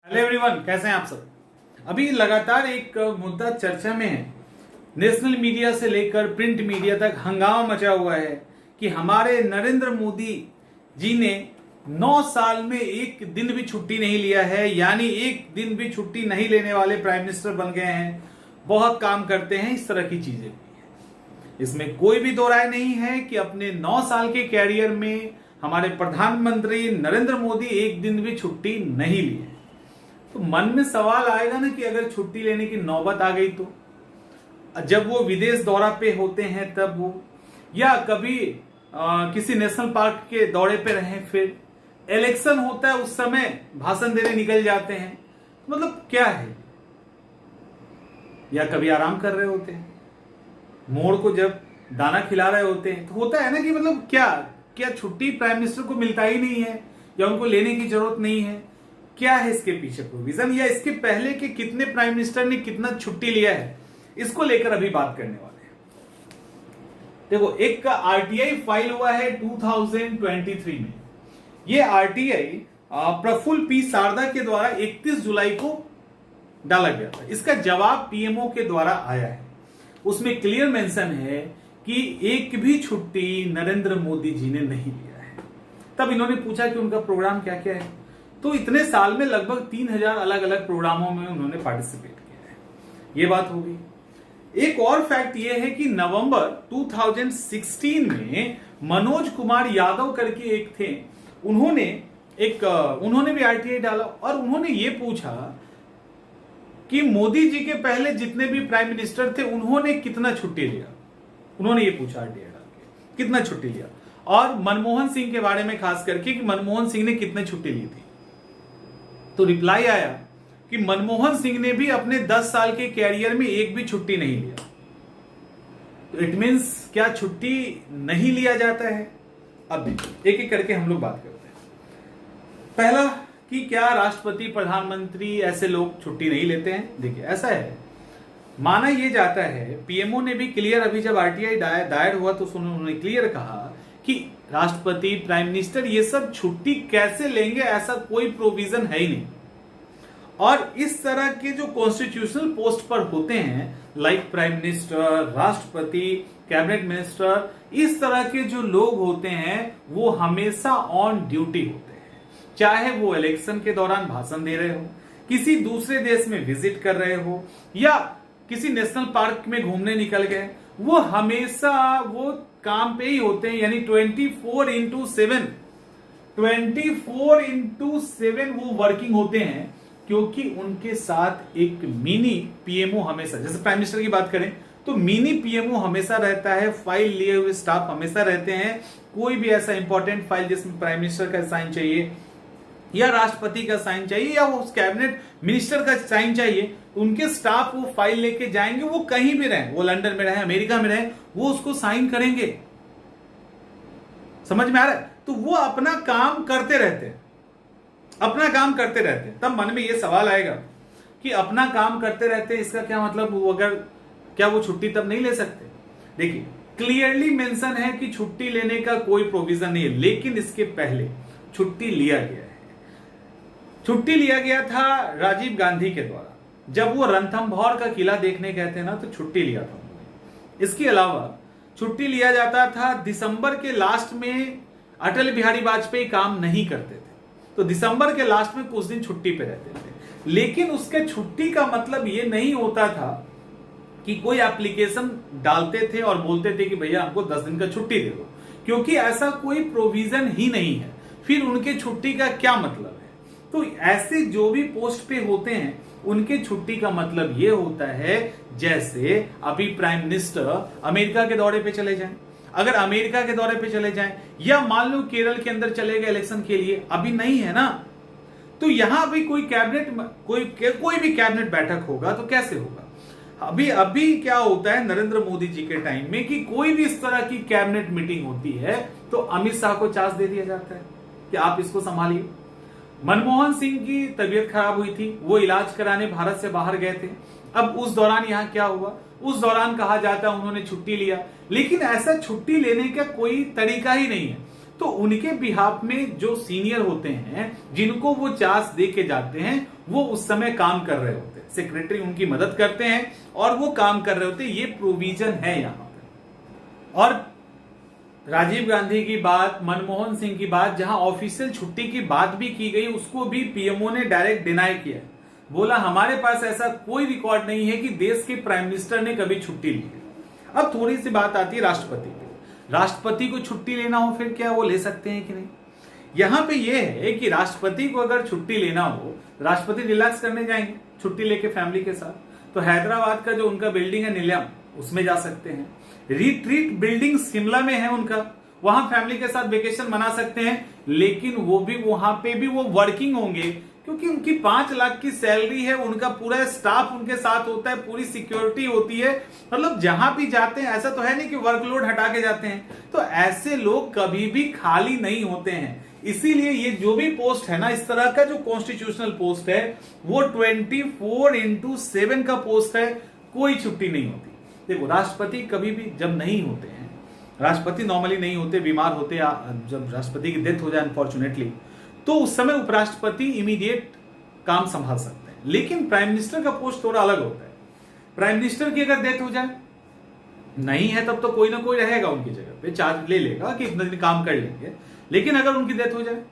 Hello everyone, कैसे हैं आप सब। अभी लगातार एक मुद्दा चर्चा में है। नेशनल मीडिया से लेकर प्रिंट मीडिया तक हंगामा मचा हुआ है कि हमारे नरेंद्र मोदी जी ने 9 साल में एक दिन भी छुट्टी नहीं लिया है, यानी एक दिन भी छुट्टी नहीं लेने वाले प्राइम मिनिस्टर बन गए हैं। बहुत काम करते हैं, इस तरह की चीजें भी हैं। इसमें कोई भी दो राय नहीं है कि अपने 9 साल के कैरियर में हमारे प्रधानमंत्री नरेंद्र मोदी एक दिन भी छुट्टी नहीं ली है। तो मन में सवाल आएगा ना कि अगर छुट्टी लेने की नौबत आ गई तो, जब वो विदेश दौरा पे होते हैं तब वो, या कभी किसी नेशनल पार्क के दौरे पे रहे, फिर इलेक्शन होता है उस समय भाषण देने निकल जाते हैं, मतलब क्या है। या कभी आराम कर रहे होते हैं, मोर को जब दाना खिला रहे होते हैं, तो होता है ना कि मतलब क्या छुट्टी प्राइम मिनिस्टर को मिलता ही नहीं है या उनको लेने की जरूरत नहीं है। क्या है इसके पीछे प्रोविजन, या इसके पहले के कितने प्राइम मिनिस्टर ने कितना छुट्टी लिया है, इसको लेकर अभी बात करने वाले हैं। देखो, एक का आरटीआई फाइल हुआ है 2023 में। ये आरटीआई प्रफुल्ल पी सारदा के द्वारा 31 जुलाई को डाला गया था। इसका जवाब पीएमओ के द्वारा आया है। उसमें क्लियर मेंशन है कि एक भी छुट्टी नरेंद्र मोदी जी ने नहीं लिया है। तब इन्होंने पूछा कि उनका प्रोग्राम क्या क्या है, तो इतने साल में लगभग 3000 अलग अलग प्रोग्रामों में उन्होंने पार्टिसिपेट किया है। ये बात हो गई। एक और फैक्ट ये है कि नवंबर 2016 में मनोज कुमार यादव करके एक थे, उन्होंने भी आरटीआई डाला और उन्होंने ये पूछा कि मोदी जी के पहले जितने भी प्राइम मिनिस्टर थे उन्होंने कितना छुट्टी लिया। उन्होंने ये पूछा आरटीआई डाल के कितना छुट्टी लिया, और मनमोहन सिंह के बारे में खास करके कि मनमोहन सिंह ने कितने छुट्टी ली थी। तो रिप्लाई आया कि मनमोहन सिंह ने भी अपने 10 साल के कैरियर में एक भी छुट्टी नहीं लिया। तो इट मींस क्या छुट्टी नहीं लिया जाता है। अब देखिए, एक एक करके हम लोग बात करते हैं। पहला कि क्या राष्ट्रपति, प्रधानमंत्री, ऐसे लोग छुट्टी नहीं लेते हैं। देखिए, ऐसा है, माना यह जाता है, पीएमओ ने भी क्लियर, अभी जब आरटीआई दायर हुआ तो उन्होंने क्लियर कहा कि राष्ट्रपति, प्राइम मिनिस्टर ये सब छुट्टी कैसे लेंगे, ऐसा कोई प्रोविजन है ही नहीं। और इस तरह के जो कॉन्स्टिट्यूशनल पोस्ट पर होते हैं, लाइक प्राइम मिनिस्टर, राष्ट्रपति, कैबिनेट मिनिस्टर, इस तरह के जो लोग होते हैं वो हमेशा ऑन ड्यूटी होते हैं। चाहे वो इलेक्शन के दौरान भाषण दे रहे हो, किसी दूसरे देश में विजिट कर रहे हो, या किसी नेशनल पार्क में घूमने निकल गए, वो हमेशा वो काम पे ही होते हैं। यानी 24x7 वो वर्किंग होते हैं, क्योंकि उनके साथ एक मिनी पीएमओ हमेशा, जैसे प्राइम मिनिस्टर की बात करें तो मिनी पीएमओ हमेशा रहता है, फाइल लिए हुए स्टाफ हमेशा रहते हैं। कोई भी ऐसा इंपॉर्टेंट फाइल जिसमें प्राइम मिनिस्टर का साइन चाहिए या राष्ट्रपति का साइन चाहिए या वो कैबिनेट मिनिस्टर का साइन चाहिए, उनके स्टाफ वो फाइल लेके जाएंगे। वो कहीं भी रहे, वो लंदन में रहे, अमेरिका में रहे, वो उसको साइन करेंगे। समझ में आ रहा है। तो वो अपना काम करते रहते हैं, अपना काम करते रहते हैं। तब मन में ये सवाल आएगा कि अपना काम करते रहते हैं, इसका क्या मतलब, वो अगर क्या वो छुट्टी तब नहीं ले सकते। देखिए, क्लियरली मेंशन है कि छुट्टी लेने का कोई प्रोविजन नहीं है, लेकिन इसके पहले छुट्टी लिया गया है। छुट्टी लिया गया था राजीव गांधी के द्वारा, जब वो रणथंभौर का किला देखने गए थे ना, तो छुट्टी लिया था उन्होंने। इसके अलावा छुट्टी लिया जाता था दिसंबर के लास्ट में। अटल बिहारी वाजपेयी काम नहीं करते थे, तो दिसंबर के लास्ट में कुछ दिन छुट्टी पे रहते थे। लेकिन उसके छुट्टी का मतलब ये नहीं होता था कि कोई एप्लीकेशन डालते थे और बोलते थे कि भैया हमको 10 दिन का छुट्टी दे दो, क्योंकि ऐसा कोई प्रोविजन ही नहीं है। फिर उनके छुट्टी का क्या मतलब है। तो ऐसे जो भी पोस्ट पे होते हैं उनके छुट्टी का मतलब यह होता है, जैसे अभी प्राइम मिनिस्टर अमेरिका के दौरे पे चले जाएं, अगर अमेरिका के दौरे पे चले जाएं, या मान लो केरल के अंदर चले गए इलेक्शन के लिए, अभी नहीं है ना, तो यहां भी कोई भी कैबिनेट बैठक होगा तो कैसे होगा। अभी क्या होता है नरेंद्र मोदी जी के टाइम में कि कोई भी इस तरह की कैबिनेट मीटिंग होती है तो अमित शाह को चांस दे दिया जाता है कि आप इसको संभालिए। मनमोहन सिंह की तबीयत खराब हुई थी, वो इलाज कराने भारत से बाहर गए थे। अब उस दौरान यहां क्या हुआ, उस दौरान कहा जाता है उन्होंने छुट्टी लिया, लेकिन ऐसा छुट्टी लेने का कोई तरीका ही नहीं है। तो उनके बिहाफ में जो सीनियर होते हैं, जिनको वो चार्ज दे के जाते हैं, वो उस समय काम कर रहे होते हैं, सेक्रेटरी उनकी मदद करते हैं और वो काम कर रहे होते हैं। ये प्रोविजन है यहां पर। और राजीव गांधी की बात, मनमोहन सिंह की बात, जहां ऑफिशियल छुट्टी की बात भी की गई, उसको भी पीएमओ ने डायरेक्ट डिनाई किया, बोला हमारे पास ऐसा कोई रिकॉर्ड नहीं है कि देश के प्राइम मिनिस्टर ने कभी छुट्टी ली है। अब थोड़ी सी बात आती है राष्ट्रपति पे। राष्ट्रपति को छुट्टी लेना हो फिर क्या वो ले सकते हैं कि नहीं? यहां पे ये है कि राष्ट्रपति को अगर छुट्टी लेना हो, राष्ट्रपति रिलैक्स करने जाएंगे छुट्टी लेके फैमिली के साथ, तो हैदराबाद का जो उनका बिल्डिंग है निलयम, उसमें जा सकते हैं। रिट्रीट बिल्डिंग शिमला में है उनका, वहां फैमिली के साथ वेकेशन मना सकते हैं, लेकिन वो भी वहां पे भी वो वर्किंग होंगे, क्योंकि उनकी 5 लाख की सैलरी है, उनका पूरा स्टाफ उनके साथ होता है, पूरी सिक्योरिटी होती है। मतलब जहां भी जाते हैं, ऐसा तो है नहीं कि वर्कलोड हटा के जाते हैं, तो ऐसे लोग कभी भी खाली नहीं होते हैं। इसीलिए ये जो भी पोस्ट है ना, इस तरह का जो कॉन्स्टिट्यूशनल पोस्ट है, वो 24/7 का पोस्ट है, कोई छुट्टी नहीं होती। देखो, राष्ट्रपति कभी भी जब नहीं होते हैं, राष्ट्रपति नॉर्मली नहीं होते, बीमार होते, या जब राष्ट्रपति की डेथ हो जाए अनफॉर्चुनेटली, तो उस समय उपराष्ट्रपति इमीडिएट काम संभाल सकते हैं। लेकिन प्राइम मिनिस्टर का पोस्ट थोड़ा अलग होता है। प्राइम मिनिस्टर की अगर डेथ हो जाए, नहीं है तब तो कोई ना कोई रहेगा उनकी जगह पे, चार्ज ले लेगा कि इतना दिन काम कर लेंगे। लेकिन अगर उनकी डेथ हो जाए,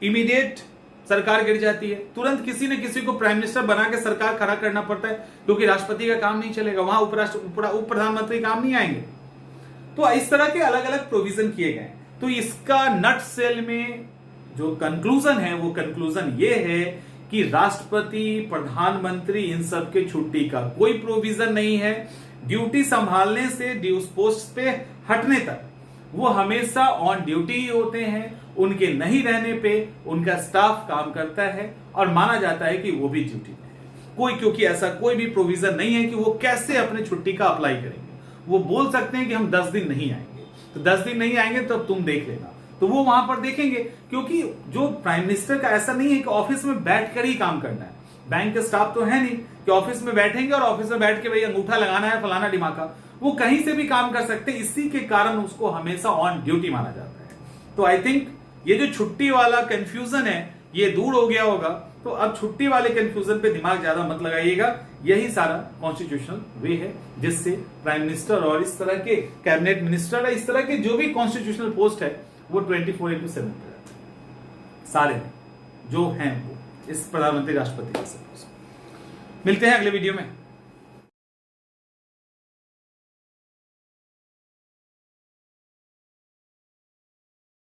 इमीडिएट सरकार गिर जाती है, तुरंत किसी न किसी को प्राइम मिनिस्टर बना के सरकार खड़ा करना पड़ता है, क्योंकि राष्ट्रपति का काम नहीं चलेगा, वहां उप प्रधानमंत्री काम नहीं आएंगे। तो इस तरह के अलग अलग प्रोविजन किए गए। तो इसका नट सेल में जो कंक्लूजन है, वो कंक्लूजन ये है कि राष्ट्रपति, प्रधानमंत्री, इन सब के छुट्टी का कोई प्रोविजन नहीं है। ड्यूटी संभालने से ड्यूटी पोस्ट पे हटने तक वो हमेशा ऑन ड्यूटी ही होते हैं। उनके नहीं रहने पे उनका स्टाफ काम करता है और माना जाता है कि वो भी ड्यूटी में है। कोई, क्योंकि ऐसा कोई भी प्रोविजन नहीं है कि वो कैसे अपने छुट्टी का अप्लाई करेंगे। वो बोल सकते हैं कि हम 10 दिन नहीं आएंगे, तो 10 दिन नहीं आएंगे तो तुम देख लेना, तो वो वहां पर देखेंगे। क्योंकि जो प्राइम मिनिस्टर का ऐसा नहीं है कि ऑफिस में बैठकर ही काम करना है। बैंक का स्टाफ तो है नहीं कि ऑफिस में बैठेंगे और ऑफिस में बैठ के भाई अंगूठा लगाना है फलाना डिमाका, वो कहीं से भी काम कर सकते हैं। इसी के कारण उसको हमेशा ऑन ड्यूटी माना जाता है। तो आई थिंक ये जो छुट्टी वाला कंफ्यूजन है, ये दूर हो गया होगा। तो अब छुट्टी वाले कंफ्यूजन पे दिमाग ज्यादा मत लगाइएगा। यही सारा कॉन्स्टिट्यूशनल वे है जिससे प्राइम मिनिस्टर और इस तरह के कैबिनेट मिनिस्टर, इस तरह के जो भी कॉन्स्टिट्यूशनल पोस्ट है, वो 24/7 पे रहते हैं। सारे जो हैं वो इस प्रधानमंत्री, राष्ट्रपति के सब। मिलते हैं अगले वीडियो में।